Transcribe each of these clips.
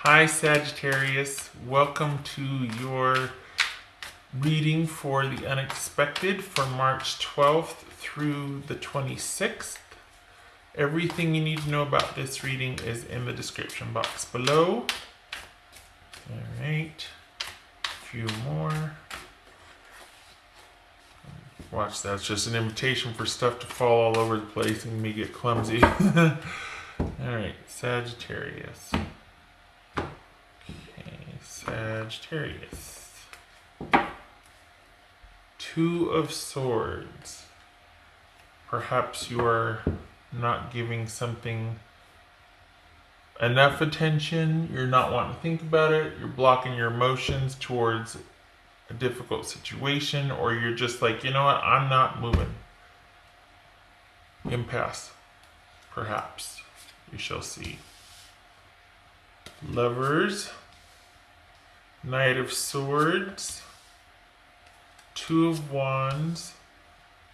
Hi Sagittarius, welcome to your reading for the unexpected for March 12th through the 26th. Everything you need to know about this reading is in the description box below. Alright, a few more. Watch, that's just an invitation for stuff to fall all over the place and me get clumsy. Alright, Sagittarius. Sagittarius. Two of Swords. Perhaps you are not giving something enough attention. You're not wanting to think about it. You're blocking your emotions towards a difficult situation, or you're just like, you know what, I'm not moving. Impasse. Perhaps. You shall see. Lovers. Knight of Swords, Two of Wands,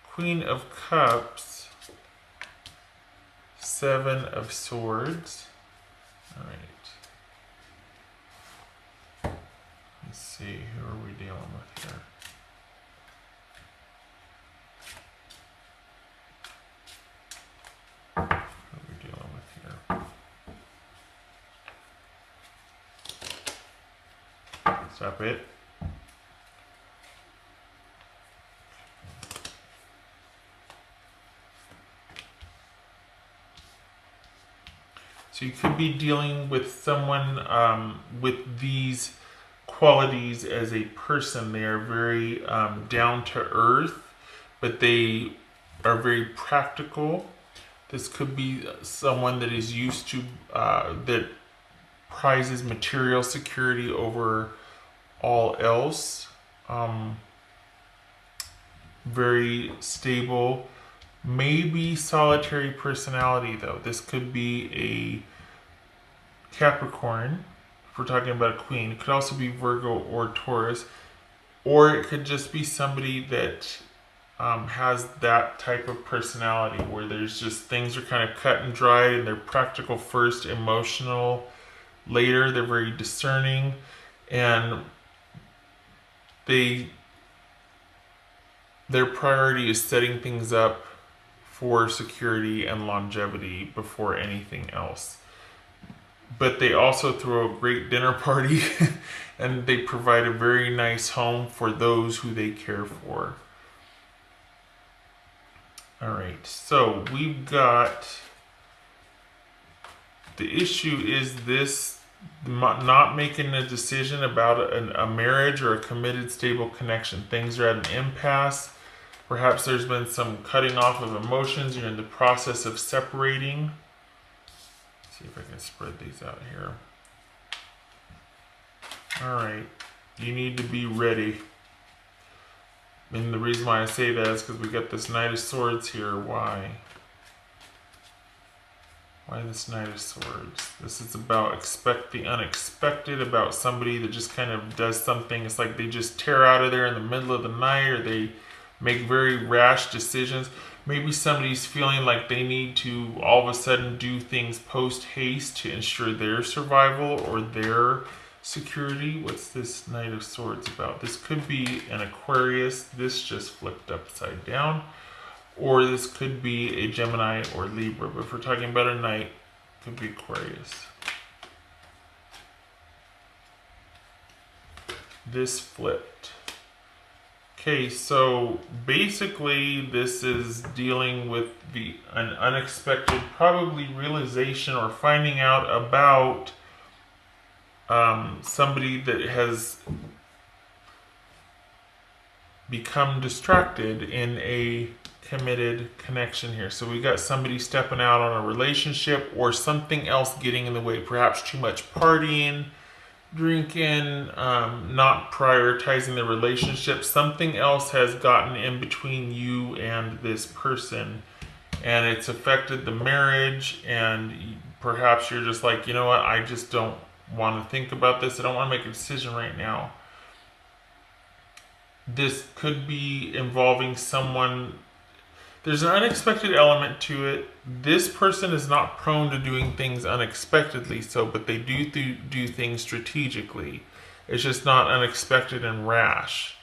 Queen of Cups, Seven of Swords. All right. Let's see, who are we dealing with here? Who are we dealing with here? Stop it. So you could be dealing with someone with these qualities as a person. They are very down to earth, but they are very practical. This could be someone that is used to, that prizes material security over all else. Very stable, maybe solitary personality though. This could be a Capricorn if we're talking about a queen. It could also be Virgo or Taurus, or it could just be somebody that has that type of personality where there's just things are kind of cut and dried and they're practical first, emotional later. They're very discerning, and their priority is setting things up for security and longevity before anything else. But they also throw a great dinner party and they provide a very nice home for those who they care for. All right, so we've got, the issue is this, not making a decision about a marriage or a committed, stable connection. Things are at an impasse. Perhaps there's been some cutting off of emotions. You're in the process of separating. Let's see if I can spread these out here. All right, you need to be ready. And the reason why I say that is because we got this Knight of Swords here. Why? Why this Knight of Swords? This is about expect the unexpected, about somebody that just kind of does something. It's like they just tear out of there in the middle of the night, or they make very rash decisions. Maybe somebody's feeling like they need to all of a sudden do things post haste to ensure their survival or their security. What's this Knight of Swords about? This could be an Aquarius. This just flipped upside down. Or this could be a Gemini or Libra. But if we're talking about a Knight, it could be Aquarius. This flipped. Okay, so basically this is dealing with an unexpected, probably realization or finding out about somebody that has become distracted in a committed connection here. So we got somebody stepping out on a relationship, or something else getting in the way. Perhaps too much partying, drinking, not prioritizing the relationship. Something else has gotten in between you and this person, and it's affected the marriage. And perhaps you're just like, you know what, I just don't want to think about this. I don't want to make a decision right now. This could be involving someone there's an unexpected element to it. This person is not prone to doing things unexpectedly, but they do things strategically. It's just not unexpected and rash.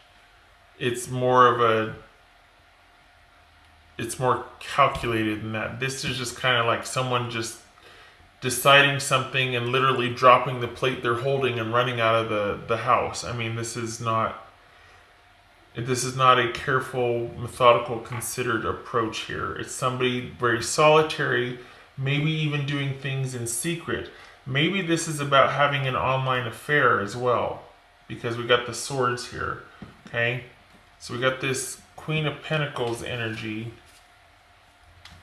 It's more calculated than that. This is just kind of like someone just deciding something and literally dropping the plate they're holding and running out of the house. I mean, this is not a careful, methodical, considered approach here. It's somebody very solitary, maybe even doing things in secret. Maybe this is about having an online affair as well, because we got the swords here. Okay, so we got this Queen of Pentacles energy.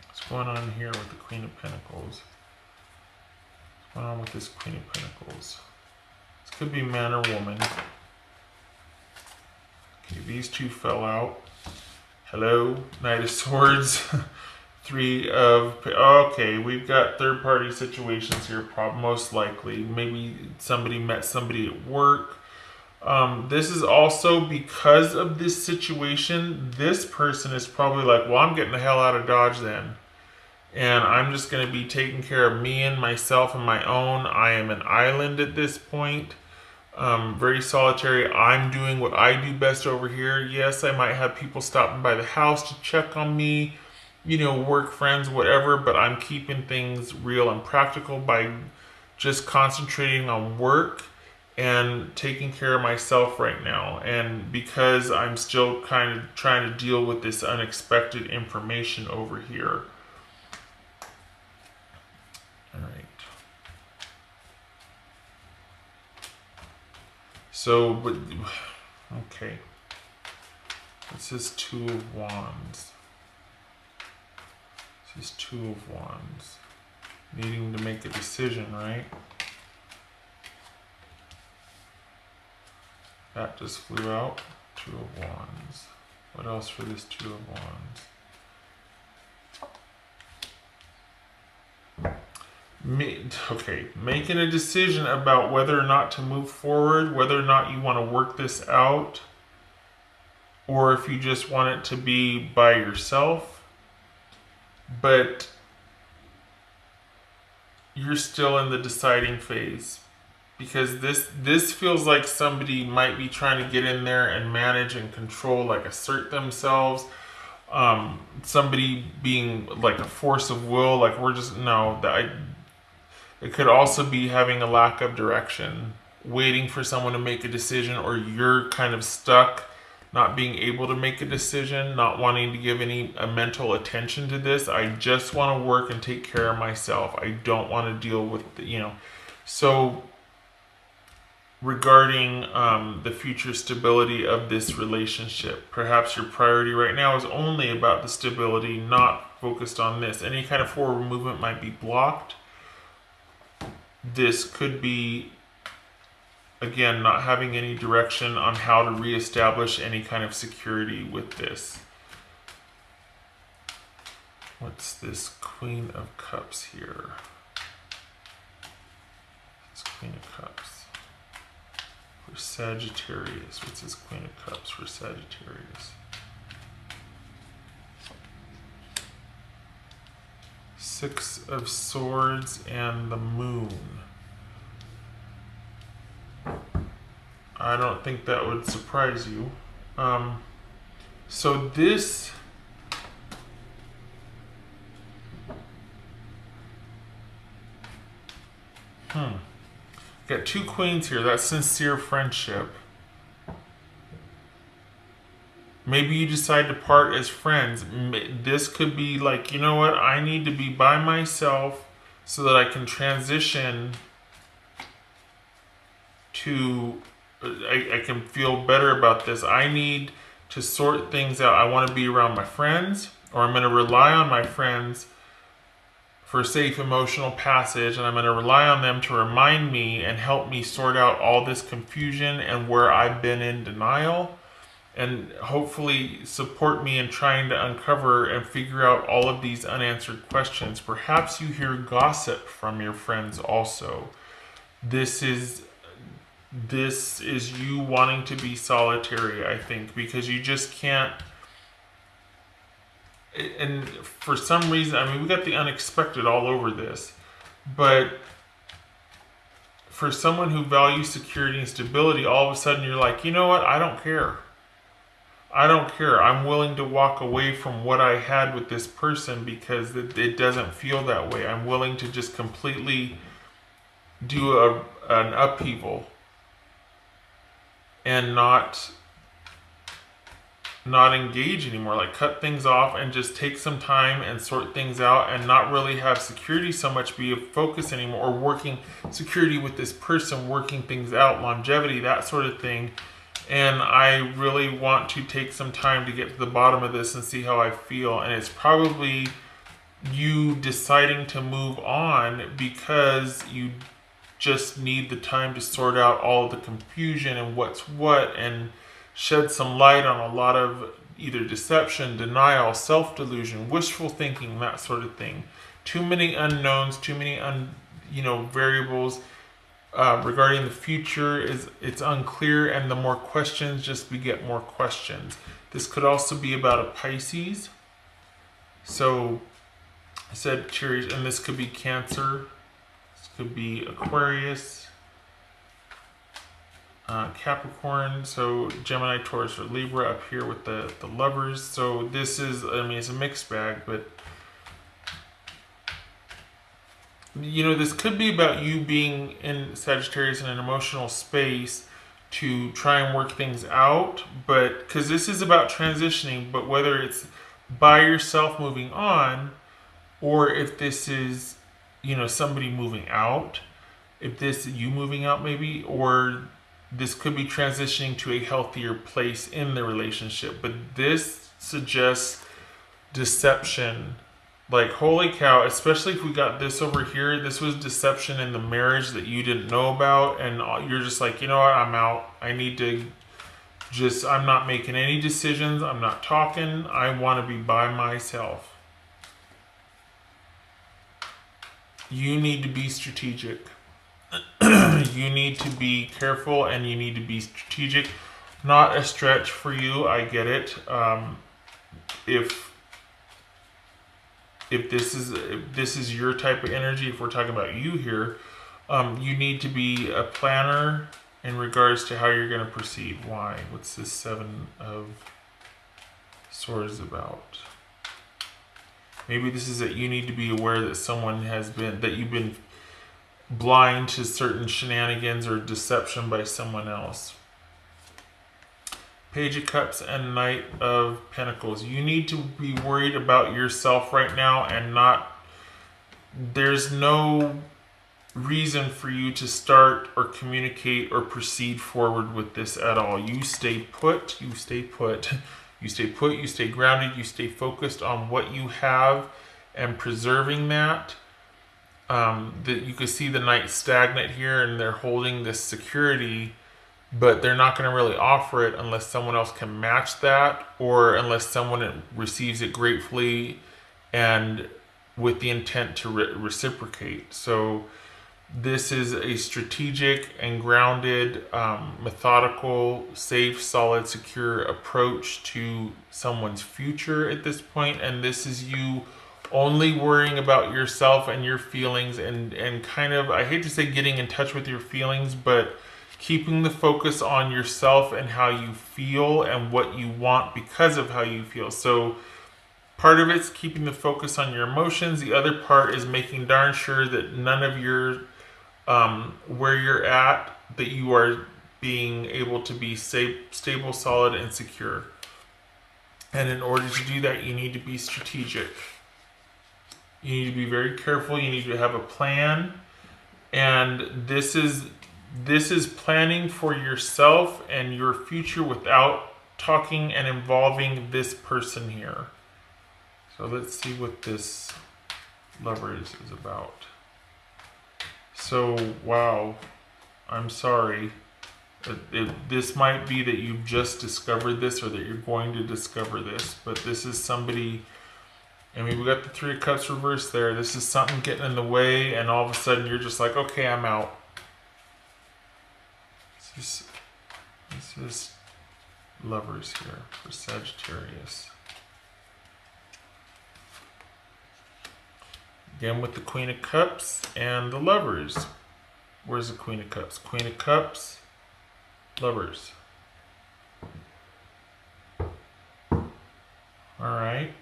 What's going on here with the Queen of Pentacles? What's going on with this Queen of Pentacles? This could be man or woman. Okay, these two fell out. Hello, Knight of Swords. Three of... Okay, we've got third-party situations here, most likely. Maybe somebody met somebody at work. This is also because of this situation, this person is probably like, well, I'm getting the hell out of Dodge then. And I'm just going to be taking care of me and myself and my own. I am an island at this point. Very solitary. I'm doing what I do best over here. Yes, I might have people stopping by the house to check on me, you know, work friends, whatever, but I'm keeping things real and practical by just concentrating on work and taking care of myself right now. And because I'm still kind of trying to deal with this unexpected information over here. All right. So, but, okay. This is Two of Wands. This is Two of Wands. Needing to make a decision, right? That just flew out. Two of Wands. What else for this Two of Wands? Okay, making a decision about whether or not to move forward, whether or not you want to work this out, or if you just want it to be by yourself, but you're still in the deciding phase, because this feels like somebody might be trying to get in there and manage and control, like assert themselves. Somebody being like a force of will, like we're just, no, it could also be having a lack of direction, waiting for someone to make a decision, or you're kind of stuck, not being able to make a decision, not wanting to give any mental attention to this. I just want to work and take care of myself. I don't want to deal with, So regarding the future stability of this relationship, perhaps your priority right now is only about the stability, not focused on this. Any kind of forward movement might be blocked. This could be, again, not having any direction on how to reestablish any kind of security with this. What's this Queen of Cups here? This Queen of Cups. For Sagittarius. What's this Queen of Cups for Sagittarius? Six of Swords and the Moon. I don't think that would surprise you. So this... Got two queens here. That's sincere friendship. Maybe you decide to part as friends. This could be like, you know what? I need to be by myself so that I can transition to... I can feel better about this. I need to sort things out. I want to be around my friends, or I'm going to rely on my friends for safe emotional passage, and I'm going to rely on them to remind me and help me sort out all this confusion and where I've been in denial, and hopefully support me in trying to uncover and figure out all of these unanswered questions. Perhaps you hear gossip from your friends also. This is you wanting to be solitary, I think, because you just can't and for some reason, I mean, we got the unexpected all over this, but for someone who values security and stability, all of a sudden you're like, you know what? I don't care. I don't care. I'm willing to walk away from what I had with this person because it doesn't feel that way. I'm willing to just completely do an upheaval and not engage anymore, like cut things off and just take some time and sort things out and not really have security so much be a focus anymore, or working security with this person, working things out, longevity, that sort of thing. And I really want to take some time to get to the bottom of this and see how I feel. And it's probably you deciding to move on because you just need the time to sort out all of the confusion and what's what, and shed some light on a lot of either deception, denial, self-delusion, wishful thinking, that sort of thing. Too many unknowns, too many variables regarding the future. It's unclear, and the more questions just beget more questions. This could also be about a Pisces. So Sagittarius, and this could be Cancer. This could be Aquarius. Capricorn, so Gemini, Taurus, or Libra up here with the lovers. So this is, I mean, it's a mixed bag, but you know, this could be about you being in Sagittarius in an emotional space to try and work things out, but because this is about transitioning, but whether it's by yourself moving on, or if this is, you know, somebody moving out, if this you moving out maybe, or this could be transitioning to a healthier place in the relationship. But this suggests deception. Like, holy cow, especially if we got this over here, this was deception in the marriage that you didn't know about, and you're just like, you know what, I'm out. I need to just, I'm not making any decisions. I'm not talking. I want to be by myself. You need to be strategic. You need to be careful, and you need to be strategic. Not a stretch for you, I get it. If this is your type of energy, if we're talking about you here, you need to be a planner in regards to how you're going to proceed. Why? What's this Seven of Swords about? Maybe this is that you need to be aware that someone has been, that you've been blind to certain shenanigans or deception by someone else. Page of Cups and Knight of Pentacles. You need to be worried about yourself right now, and not, there's no reason for you to start or communicate or proceed forward with this at all. You stay put, you stay put, you stay put, you stay grounded, you stay focused on what you have and preserving that. That you can see the Knight stagnant here, and they're holding this security, but they're not going to really offer it unless someone else can match that, or unless someone receives it gratefully and with the intent to reciprocate. So this is a strategic and grounded, methodical, safe, solid, secure approach to someone's future at this point, and this is you only worrying about yourself and your feelings, and kind of, I hate to say getting in touch with your feelings, but keeping the focus on yourself and how you feel and what you want because of how you feel. So part of it's keeping the focus on your emotions. The other part is making darn sure that none of your where you're at, that you are being able to be safe, stable, solid, and secure. And in order to do that, you need to be strategic. You need to be very careful. You need to have a plan. And this is planning for yourself and your future without talking and involving this person here. So let's see what this Lovers is about. So, wow, I'm sorry. This might be that you've just discovered this, or that you're going to discover this, but this is somebody. I mean, we got the Three of Cups reversed there. This is something getting in the way, and all of a sudden you're just like, okay, I'm out. This is Lovers here for Sagittarius. Again with the Queen of Cups and the Lovers. Where's the Queen of Cups? Queen of Cups, Lovers. Alright.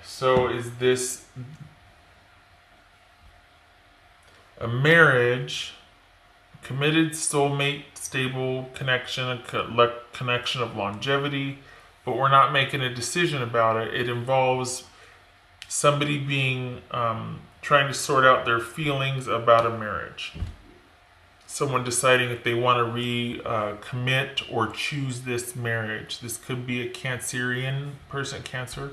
So is this a marriage, committed, soulmate, stable connection, a connection of longevity, but we're not making a decision about it. It involves somebody being trying to sort out their feelings about a marriage. Someone deciding if they want to recommit or choose this marriage. This could be a Cancerian person, Cancer,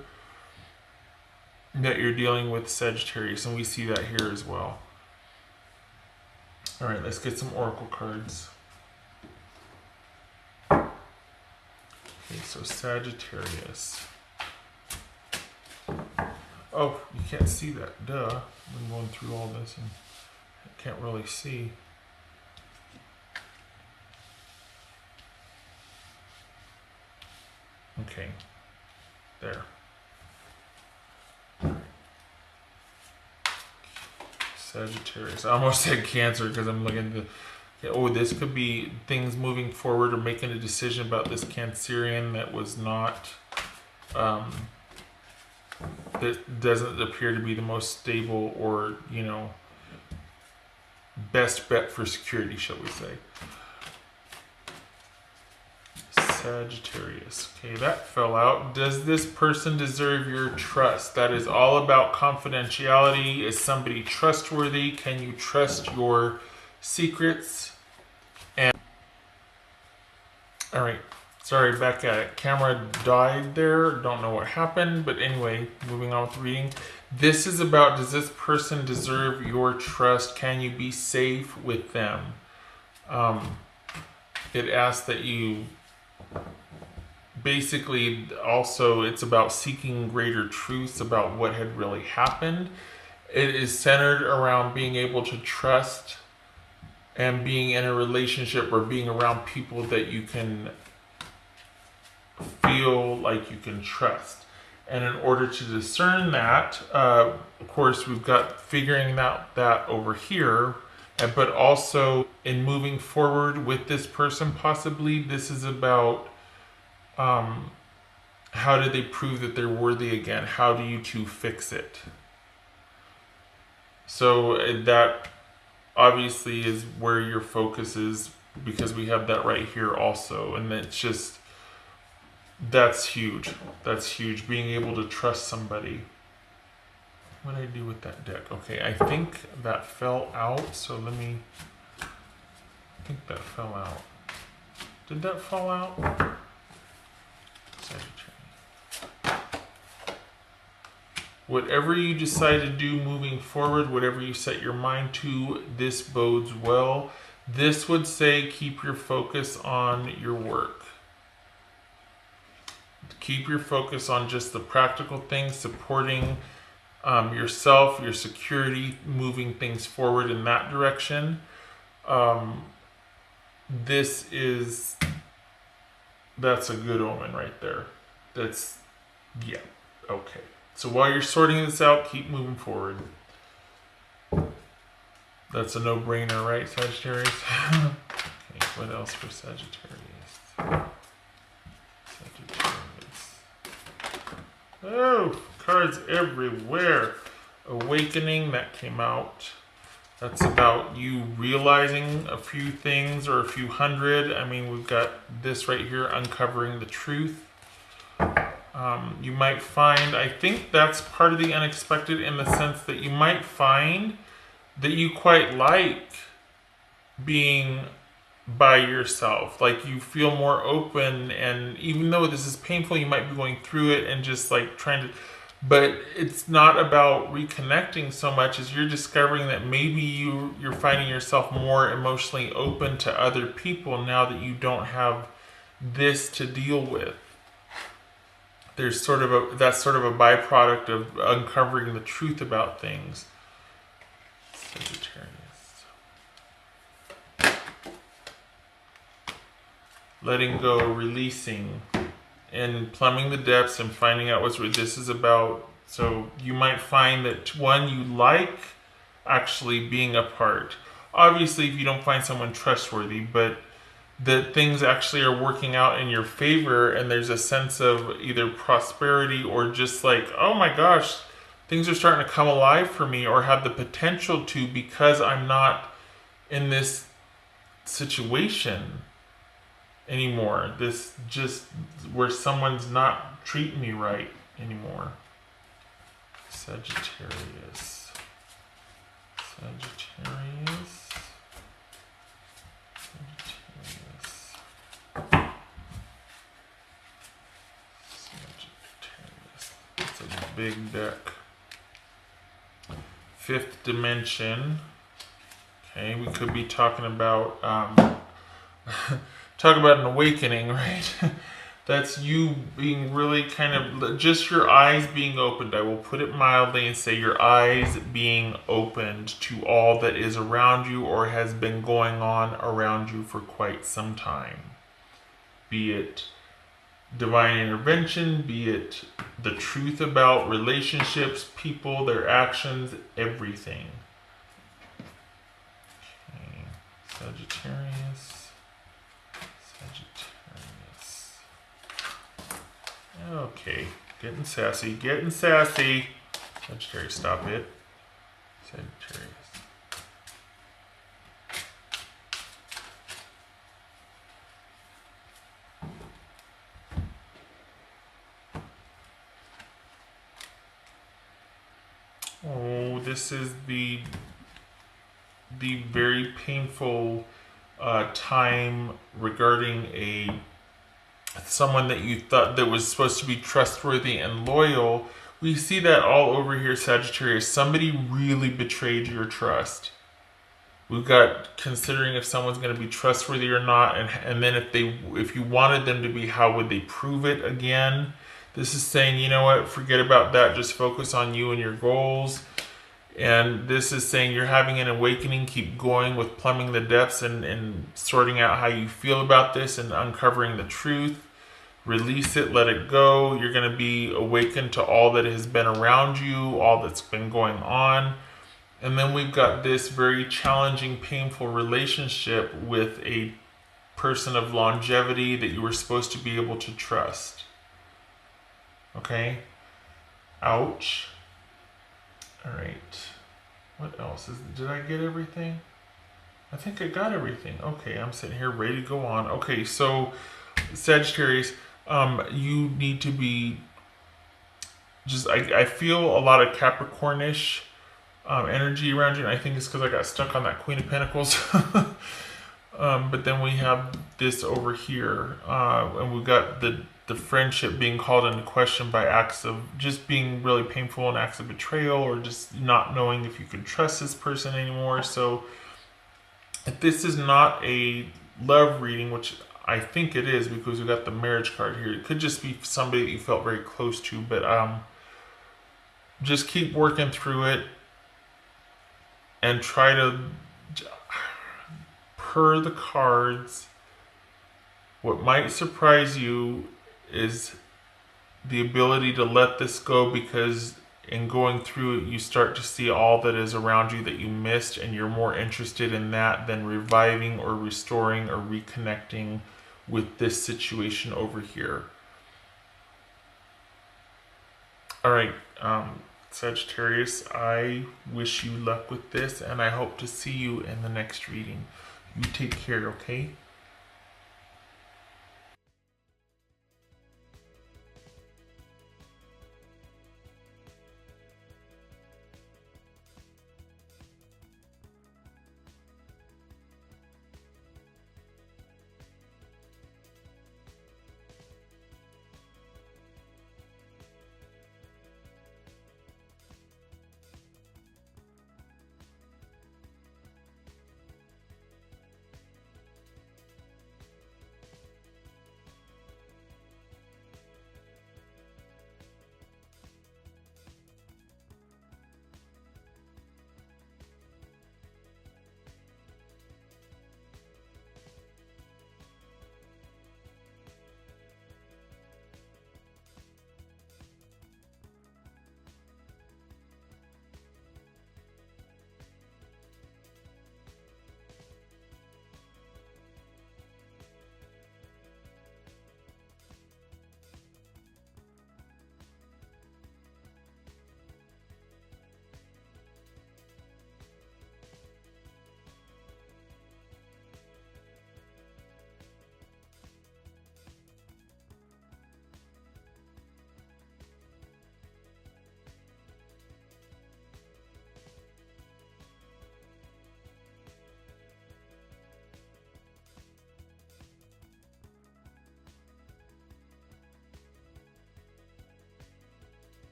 that you're dealing with, Sagittarius, and we see that here as well. All right, let's get some oracle cards. Okay, so Sagittarius. Oh, you can't see that. Duh. I'm going through all this and I can't really see. Okay. There. Sagittarius. I almost said Cancer because I'm looking at the... Oh, this could be things moving forward or making a decision about this Cancerian that was not... that doesn't appear to be the most stable or, you know, best bet for security, shall we say. Sagittarius. Okay, that fell out. Does this person deserve your trust? That is all about confidentiality. Is somebody trustworthy? Can you trust your secrets? And all right, sorry, back at it. Camera died there. Don't know what happened, but anyway, moving on with the reading. This is about, does this person deserve your trust? Can you be safe with them? It asks that you... Basically, also, it's about seeking greater truths about what had really happened. It is centered around being able to trust and being in a relationship or being around people that you can feel like you can trust. And in order to discern that, of course, we've got figuring out that over here, but also in moving forward with this person, possibly, this is about how do they prove that they're worthy again? How do you two fix it? So that obviously is where your focus is, because we have that right here also. And it's just, that's huge. That's huge. Being able to trust somebody. What did I do with that deck? Okay, I think that fell out. So let me, I think that fell out. Did that fall out? Whatever you decide to do moving forward, whatever you set your mind to, this bodes well. This would say keep your focus on your work. Keep your focus on just the practical things, supporting yourself, your security, moving things forward in that direction. That's a good omen right there. That's, yeah, okay. So while you're sorting this out, keep moving forward. That's a no-brainer, right, Sagittarius? Okay, what else for Sagittarius? Oh, cards everywhere. Awakening, that came out. That's about you realizing a few things or a few hundred. I mean, we've got this right here, uncovering the truth. You might find, I think that's part of the unexpected, in the sense that you might find that you quite like being by yourself. Like, you feel more open, and even though this is painful, you might be going through it and just like trying to, but it's not about reconnecting so much as you're discovering that maybe you're finding yourself more emotionally open to other people now that you don't have this to deal with. There's that's sort of a byproduct of uncovering the truth about things. Sagittarius. Letting go, releasing, and plumbing the depths and finding out what's real. This is about So you might find that one, you like actually being apart. Obviously, if you don't find someone trustworthy, but that things actually are working out in your favor, and there's a sense of either prosperity or just like, oh my gosh, things are starting to come alive for me or have the potential to, because I'm not in this situation anymore. This just where someone's not treating me right anymore. Sagittarius. Sagittarius. Sagittarius. Sagittarius. It's a big deck. Fifth dimension. Okay, we could be talking about talk about an awakening, right? That's you being really kind of just your eyes being opened. I will put it mildly and say your eyes being opened to all that is around you or has been going on around you for quite some time. Be it divine intervention, be it the truth about relationships, people, their actions, everything. Okay, Sagittarius. Sagittarius. Okay, getting sassy, getting sassy. Sagittarius, stop it. Sagittarius. Oh, this is the very painful time regarding someone that you thought that was supposed to be trustworthy and loyal. We see that all over here, Sagittarius. Somebody really betrayed your trust. We've got considering if someone's going to be trustworthy or not, and then if you wanted them to be, how would they prove it again? This is saying, you know what, forget about that, just focus on you and your goals. And this is saying you're having an awakening, keep going with plumbing the depths and sorting out how you feel about this and uncovering the truth. Release it, let it go. You're going to be awakened to all that has been around you, all that's been going on. And then we've got this very challenging, painful relationship with a person of longevity that you were supposed to be able to trust. Okay? Ouch. All right. What else? Did I get everything? I think I got everything. Okay, I'm sitting here ready to go on. Okay, so Sagittarius, you need to be just, I feel a lot of Capricornish energy around you, and I think it's because I got stuck on that Queen of Pentacles. But then we have this over here, and we've got the friendship being called into question by acts of just being really painful and acts of betrayal, or just not knowing if you can trust this person anymore. So if this is not a love reading, which I think it is because we got the marriage card here, it could just be somebody that you felt very close to, but just keep working through it and try to, per the cards, what might surprise you is the ability to let this go, because in going through it, you start to see all that is around you that you missed, and you're more interested in that than reviving or restoring or reconnecting with this situation over here. All right, Sagittarius, I wish you luck with this, and I hope to see you in the next reading. You take care, okay?